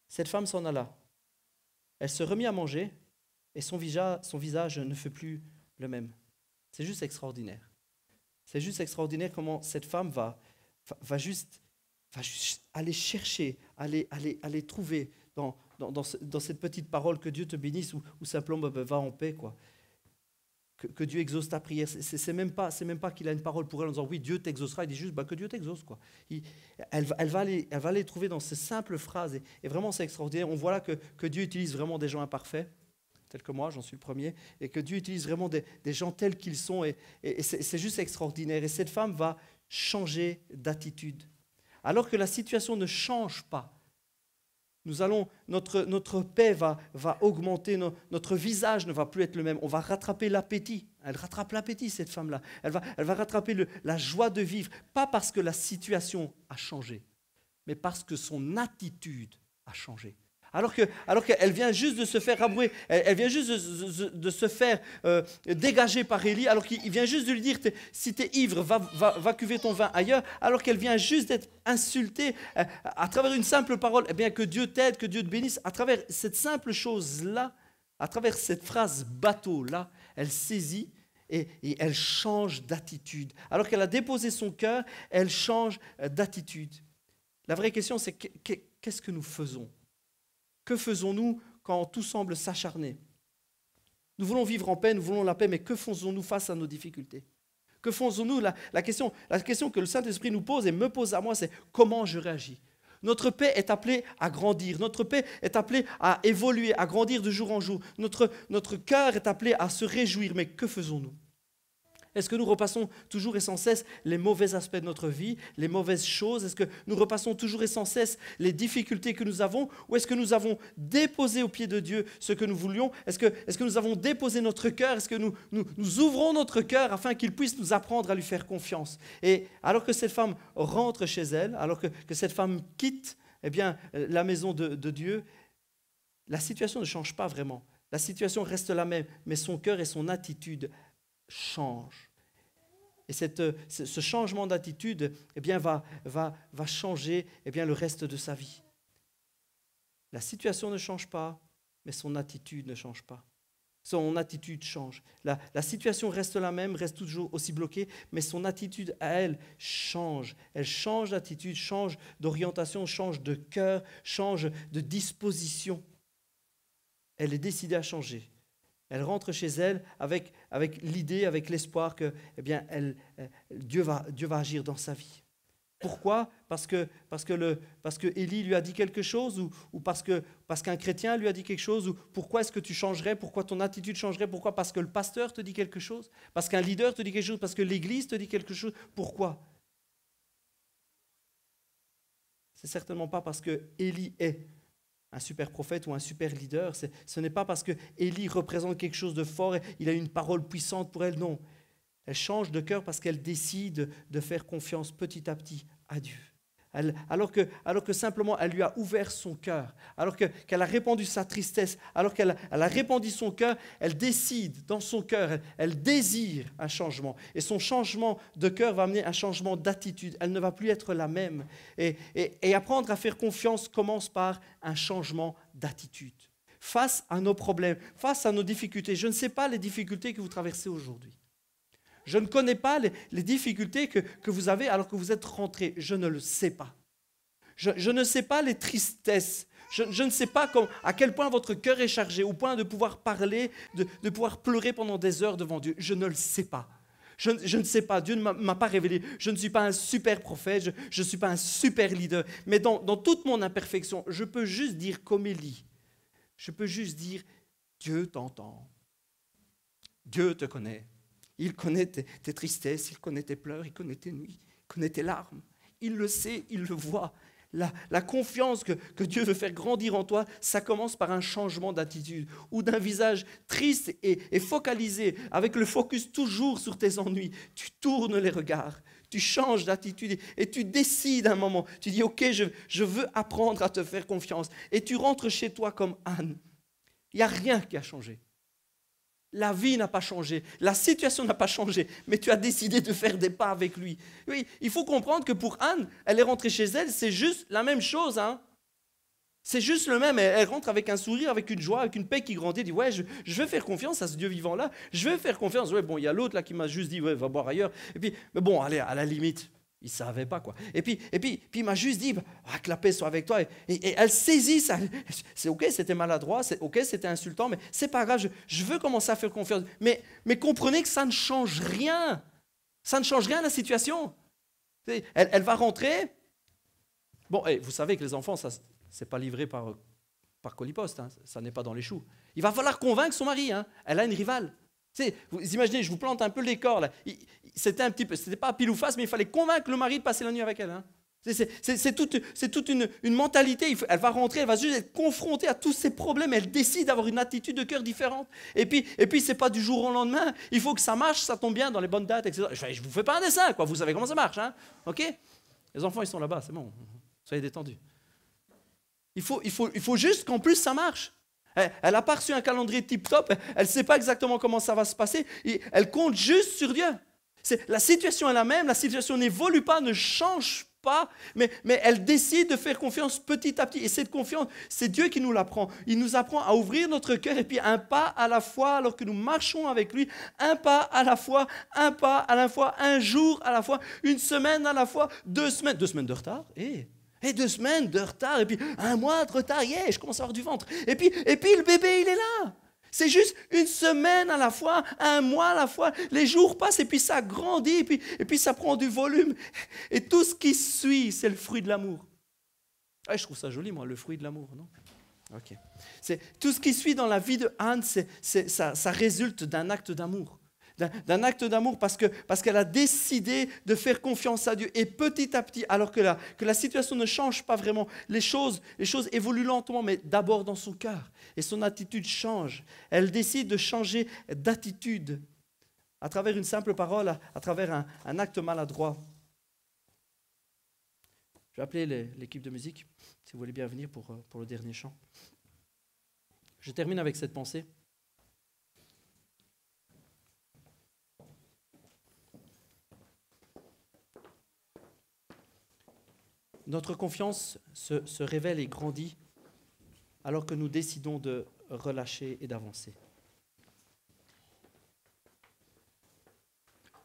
Cette femme s'en alla. Elle se remit à manger et son visage ne fut plus le même. C'est juste extraordinaire. C'est juste extraordinaire comment cette femme va juste aller chercher, aller trouver dans cette petite parole que Dieu te bénisse ou simplement va en paix, quoi. Que Dieu exauce ta prière. C'est même pas qu'il a une parole pour elle en disant oui, Dieu t'exaucera. Il dit juste que Dieu t'exauce, quoi. Elle va aller trouver dans ces simples phrases et vraiment c'est extraordinaire. On voit là que Dieu utilise vraiment des gens imparfaits, tels que moi, j'en suis le premier, et que Dieu utilise vraiment des gens tels qu'ils sont et c'est juste extraordinaire. Et cette femme va changer d'attitude. Alors que la situation ne change pas, notre paix va augmenter, notre visage ne va plus être le même. On va rattraper l'appétit. Elle rattrape l'appétit, cette femme-là. Elle va rattraper la joie de vivre, pas parce que la situation a changé, mais parce que son attitude a changé. Alors qu'elle vient juste de se faire rabrouer, elle vient juste de se faire dégager par Élie, alors qu'il vient juste de lui dire, si tu es ivre, va cuver ton vin ailleurs, alors qu'elle vient juste d'être insultée à travers une simple parole, eh bien que Dieu t'aide, que Dieu te bénisse, à travers cette simple chose-là, à travers cette phrase bateau-là, elle saisit et elle change d'attitude. Alors qu'elle a déposé son cœur, elle change d'attitude. La vraie question, c'est qu'est-ce que nous faisons ? Que faisons-nous quand tout semble s'acharner? Nous voulons vivre en paix, nous voulons la paix, mais que faisons-nous face à nos difficultés? Que faisons-nous? La question que le Saint-Esprit nous pose et me pose à moi, c'est comment je réagis? Notre paix est appelée à grandir, notre paix est appelée à évoluer, à grandir de jour en jour. Notre cœur est appelé à se réjouir, mais que faisons-nous? Est-ce que nous repassons toujours et sans cesse les mauvais aspects de notre vie, les mauvaises choses? Est-ce que nous repassons toujours et sans cesse les difficultés que nous avons? Ou est-ce que nous avons déposé au pied de Dieu ce que nous voulions? Est-ce que nous avons déposé notre cœur? Est-ce que nous ouvrons notre cœur afin qu'il puisse nous apprendre à lui faire confiance? Et alors que cette femme rentre chez elle, alors que cette femme quitte la maison de Dieu, la situation ne change pas vraiment. La situation reste la même, mais son cœur et son attitude change. Et ce changement d'attitude va changer le reste de sa vie. La situation ne change pas, mais son attitude ne change pas. Son attitude change. La situation reste la même, reste toujours aussi bloquée, mais son attitude à elle change. Elle change d'attitude, change d'orientation, change de cœur, change de disposition. Elle est décidée à changer. Elle rentre chez elle avec l'idée, avec l'espoir que Dieu va agir dans sa vie. Pourquoi? Parce que Élie lui a dit quelque chose ou parce qu'un chrétien lui a dit quelque chose? Ou pourquoi est-ce que tu changerais? Pourquoi ton attitude changerait? Pourquoi? Parce que le pasteur te dit quelque chose? Parce qu'un leader te dit quelque chose? Parce que l'église te dit quelque chose? Pourquoi? C'est certainement pas parce que Élie est un super prophète ou un super leader. Ce n'est pas parce que Élie représente quelque chose de fort et il a une parole puissante pour elle. Non. Elle change de cœur parce qu'elle décide de faire confiance petit à petit à Dieu. Alors que simplement elle lui a ouvert son cœur, qu'elle a répandu sa tristesse, alors qu'elle a répandu son cœur, elle décide dans son cœur, elle désire un changement. Et son changement de cœur va amener un changement d'attitude. Elle ne va plus être la même. Et apprendre à faire confiance commence par un changement d'attitude. Face à nos problèmes, face à nos difficultés, je ne sais pas les difficultés que vous traversez aujourd'hui. Je ne connais pas les difficultés que vous avez alors que vous êtes rentré. Je ne le sais pas. Je ne sais pas les tristesses. Je ne sais pas à quel point votre cœur est chargé, au point de pouvoir parler, de pouvoir pleurer pendant des heures devant Dieu. Je ne le sais pas. Je ne sais pas. Dieu ne m'a pas révélé. Je ne suis pas un super prophète. Je ne suis pas un super leader. Mais dans toute mon imperfection, je peux juste dire comme Élie. Je peux juste dire, Dieu t'entend. Dieu te connaît. Il connaît tes tristesses, il connaît tes pleurs, il connaît tes nuits, il connaît tes larmes. Il le sait, il le voit. La confiance que Dieu veut faire grandir en toi, ça commence par un changement d'attitude ou d'un visage triste et focalisé, avec le focus toujours sur tes ennuis. Tu tournes les regards, tu changes d'attitude et tu décides un moment. Tu dis, ok, je veux apprendre à te faire confiance. Et tu rentres chez toi comme Anne. Il n'y a rien qui a changé. La vie n'a pas changé, la situation n'a pas changé, mais tu as décidé de faire des pas avec lui. Oui, il faut comprendre que pour Anne, elle est rentrée chez elle, c'est juste la même chose. Hein. C'est juste le même. Elle rentre avec un sourire, avec une joie, avec une paix qui grandit. Elle dit, ouais, je veux faire confiance à ce Dieu vivant-là. Je veux faire confiance. Ouais, bon, il y a l'autre là qui m'a juste dit, ouais, va boire ailleurs. Et puis, mais bon, allez, à la limite. Il ne savait pas quoi. Et puis il m'a juste dit, que la paix soit avec toi. Et elle saisit ça. C'est ok, c'était maladroit, c'est ok, c'était insultant, mais c'est pas grave, je veux commencer à faire confiance. Mais comprenez que ça ne change rien. Ça ne change rien à la situation. Elle va rentrer. Bon, vous savez que les enfants, ça c'est pas livré par Coliposte, hein, ça n'est pas dans les choux. Il va falloir convaincre son mari. Hein. Elle a une rivale. Vous imaginez, je vous plante un peu le décor là. C'était pas pile ou face, mais il fallait convaincre le mari de passer la nuit avec elle. Hein. C'est toute une mentalité. Elle va rentrer, elle va juste être confrontée à tous ces problèmes. Elle décide d'avoir une attitude de cœur différente. Et puis c'est pas du jour au lendemain. Il faut que ça marche, ça tombe bien dans les bonnes dates, etc. Je vous fais pas un dessin, quoi. Vous savez comment ça marche, hein. Ok. Les enfants, ils sont là-bas, c'est bon. Soyez détendus. Il faut juste qu'en plus ça marche. Elle n'a pas reçu un calendrier tip-top, elle ne sait pas exactement comment ça va se passer, elle compte juste sur Dieu. La situation est la même, la situation n'évolue pas, ne change pas, mais elle décide de faire confiance petit à petit. Et cette confiance, c'est Dieu qui nous l'apprend. Il nous apprend à ouvrir notre cœur et puis un pas à la fois, alors que nous marchons avec lui, un pas à la fois, un jour à la fois, une semaine à la fois, 2 semaines de retard, et 2 semaines de retard, et puis 1 mois de retard, je commence à avoir du ventre. Et puis le bébé, il est là. C'est juste 1 semaine à la fois, 1 mois à la fois. Les jours passent, et puis ça grandit, et puis ça prend du volume. Et tout ce qui suit, c'est le fruit de l'amour. Je trouve ça joli, moi, le fruit de l'amour, non? Ok. Tout ce qui suit dans la vie de Anne, ça résulte d'un acte d'amour. D'un acte d'amour parce qu'elle a décidé de faire confiance à Dieu. Et petit à petit, alors que la situation ne change pas vraiment, les choses évoluent lentement, mais d'abord dans son cœur. Et son attitude change. Elle décide de changer d'attitude à travers une simple parole, à travers un acte maladroit. Je vais appeler l'équipe de musique, si vous voulez bien venir pour le dernier chant. Je termine avec cette pensée. Notre confiance se révèle et grandit alors que nous décidons de relâcher et d'avancer.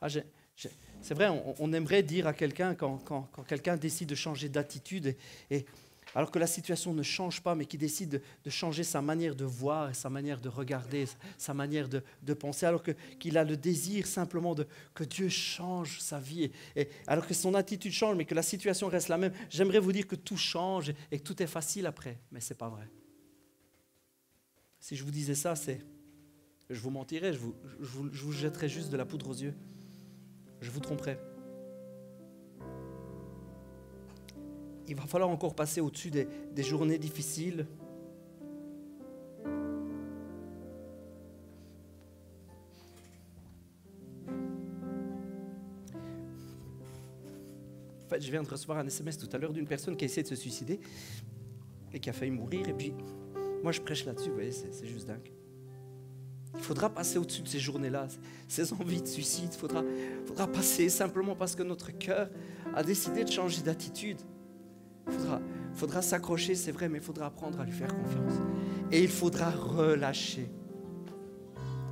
C'est vrai, on aimerait dire à quelqu'un, quand quelqu'un décide de changer d'attitude, et alors que la situation ne change pas, mais qui décide de changer sa manière de voir, sa manière de regarder, sa manière de penser, alors qu'il a le désir simplement que Dieu change sa vie, alors que son attitude change, mais que la situation reste la même. J'aimerais vous dire que tout change et que tout est facile après, mais ce n'est pas vrai. Si je vous disais ça, je vous mentirais, je vous jetterais juste de la poudre aux yeux. Je vous tromperais. Il va falloir encore passer au-dessus des journées difficiles. En fait, je viens de recevoir un SMS tout à l'heure d'une personne qui a essayé de se suicider et qui a failli mourir. Et puis, moi, je prêche là-dessus. Vous voyez, c'est juste dingue. Il faudra passer au-dessus de ces journées-là, ces envies de suicide. Il faudra passer simplement parce que notre cœur a décidé de changer d'attitude. Il faudra s'accrocher, c'est vrai, mais il faudra apprendre à lui faire confiance. Et il faudra relâcher.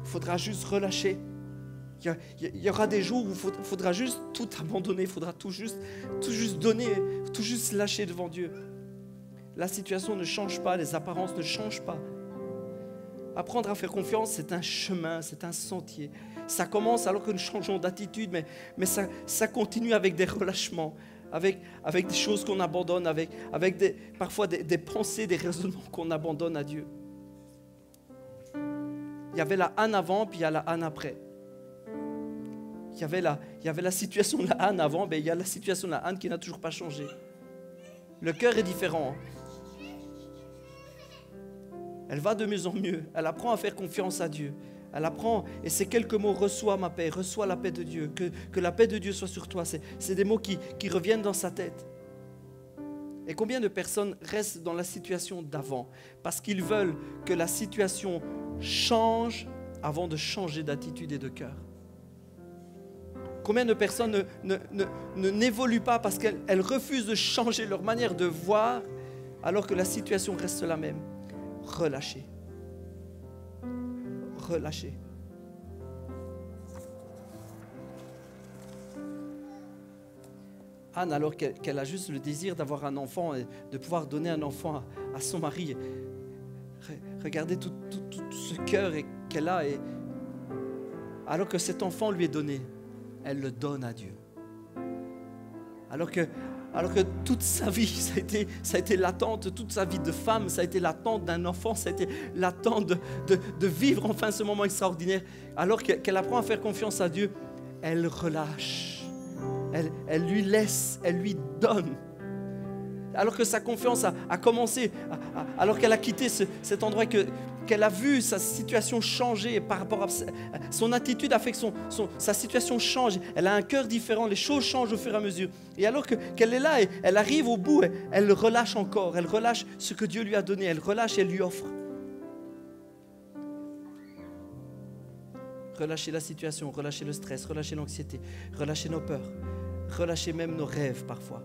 Il faudra juste relâcher. Il y aura des jours où il faudra juste tout abandonner, il faudra tout juste donner, tout juste lâcher devant Dieu. La situation ne change pas, les apparences ne changent pas. Apprendre à faire confiance, c'est un chemin, c'est un sentier. Ça commence alors que nous changeons d'attitude, mais ça continue avec des relâchements, avec des choses qu'on abandonne, avec parfois des pensées, des raisonnements qu'on abandonne à Dieu. Il y avait la Anne avant, puis il y a la Anne après. Il y avait la situation de la Anne avant, mais il y a la situation de la Anne qui n'a toujours pas changé. Le cœur est différent. Elle va de mieux en mieux. Elle apprend à faire confiance à Dieu. Elle apprend, et ces quelques mots, reçois ma paix, reçois la paix de Dieu, que la paix de Dieu soit sur toi. C'est des mots qui reviennent dans sa tête. Et combien de personnes restent dans la situation d'avant parce qu'ils veulent que la situation change avant de changer d'attitude et de cœur? Combien de personnes n'évoluent pas parce qu'elles refusent de changer leur manière de voir alors que la situation reste la même? Relâchez. Relâchez. Anne, alors qu'elle a juste le désir d'avoir un enfant et de pouvoir donner un enfant à son mari, regardez tout ce cœur qu'elle a, et alors que cet enfant lui est donné, elle le donne à Dieu. Alors que toute sa vie, ça a été l'attente, toute sa vie de femme, ça a été l'attente d'un enfant, ça a été l'attente de vivre enfin ce moment extraordinaire. Alors qu'elle apprend à faire confiance à Dieu, elle relâche. Elle lui laisse, elle lui donne. Alors que sa confiance a commencé, alors qu'elle a quitté cet endroit, qu'elle a vu sa situation changer par rapport à son attitude, a fait que sa situation change. Elle a un cœur différent, les choses changent au fur et à mesure. Et alors qu'elle est là, et elle arrive au bout, elle relâche encore, elle relâche ce que Dieu lui a donné, elle relâche et elle lui offre. Relâcher la situation, relâcher le stress, relâcher l'anxiété, relâcher nos peurs, relâcher même nos rêves parfois.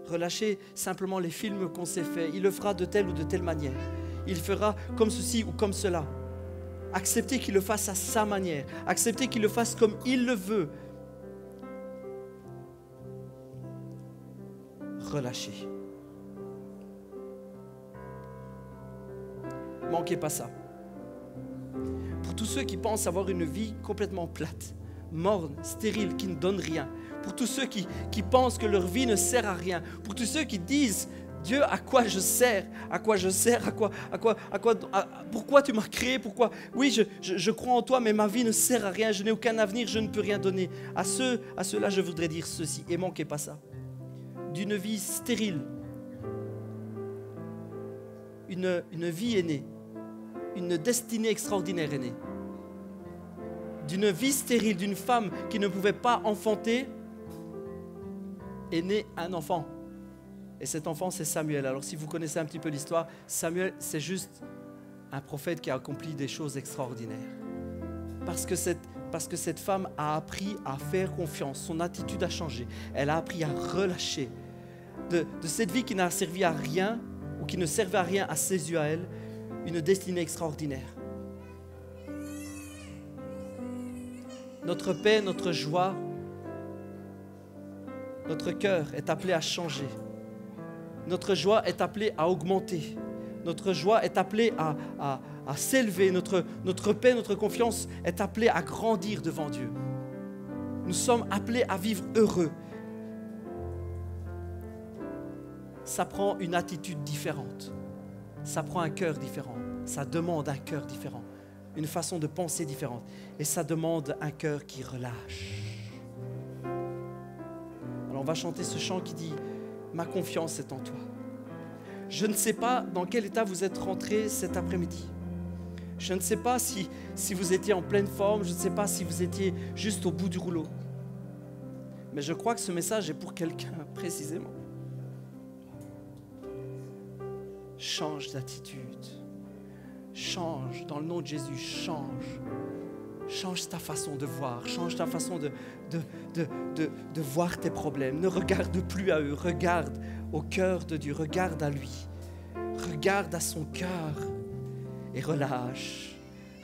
Relâcher simplement les films qu'on s'est faits. Il le fera de telle ou de telle manière. Il fera comme ceci ou comme cela. Accepter qu'il le fasse à sa manière. Accepter qu'il le fasse comme il le veut. Relâcher. Manquez pas ça. Pour tous ceux qui pensent avoir une vie complètement plate, morne, stérile, qui ne donne rien. Pour tous ceux qui pensent que leur vie ne sert à rien. Pour tous ceux qui disent, Dieu, à quoi je sers? À quoi je sers? Pourquoi tu m'as créé? Pourquoi? Oui, je crois en toi, mais ma vie ne sert à rien. Je n'ai aucun avenir, je ne peux rien donner. À ceux-là, je voudrais dire ceci, et manquez pas ça. D'une vie stérile, une vie est née. Une destinée extraordinaire est née. D'une vie stérile, d'une femme qui ne pouvait pas enfanter, est né un enfant. Et cet enfant, c'est Samuel. Alors si vous connaissez un petit peu l'histoire, Samuel, c'est juste un prophète qui a accompli des choses extraordinaires. Parce que cette femme a appris à faire confiance. Son attitude a changé. Elle a appris à relâcher. De cette vie qui n'a servi à rien, ou qui ne servait à rien à ses yeux à elle, une destinée extraordinaire. Notre paix, notre joie, notre cœur est appelé à changer. Notre joie est appelée à augmenter. Notre joie est appelée à s'élever. Notre paix, notre confiance est appelée à grandir devant Dieu. Nous sommes appelés à vivre heureux. Ça prend une attitude différente. Ça prend un cœur différent. Ça demande un cœur différent. Une façon de penser différente. Et ça demande un cœur qui relâche. Alors on va chanter ce chant qui dit « Ma confiance est en toi ». Je ne sais pas dans quel état vous êtes rentrés cet après-midi. Je ne sais pas si vous étiez en pleine forme, je ne sais pas si vous étiez juste au bout du rouleau. Mais je crois que ce message est pour quelqu'un précisément. Change d'attitude. Change, dans le nom de Jésus, change. Change ta façon de voir, change ta façon de voir tes problèmes. Ne regarde plus à eux, regarde au cœur de Dieu, regarde à lui. Regarde à son cœur et relâche.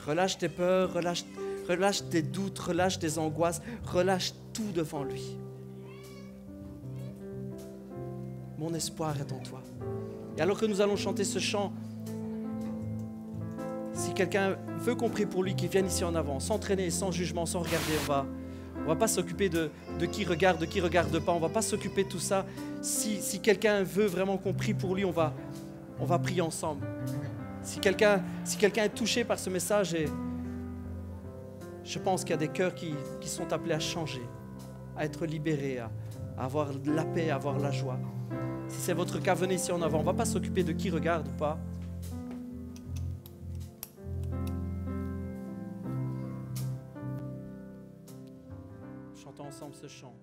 Relâche tes peurs, relâche tes doutes, relâche tes angoisses, relâche tout devant lui. Mon espoir est en toi. Et alors que nous allons chanter ce chant, si quelqu'un veut qu'on prie pour lui, qu'il vienne ici en avant, sans traîner, sans jugement, sans regarder, on va pas s'occuper de qui regarde pas, on va pas s'occuper de tout ça. Si quelqu'un veut vraiment qu'on prie pour lui, on va prier ensemble. Si quelqu'un est touché par ce message, et je pense qu'il y a des cœurs qui sont appelés à changer, à être libérés, à avoir la paix, à avoir la joie. Si c'est votre cas, venez ici en avant. On ne va pas s'occuper de qui regarde ou pas. Chantons ensemble ce chant.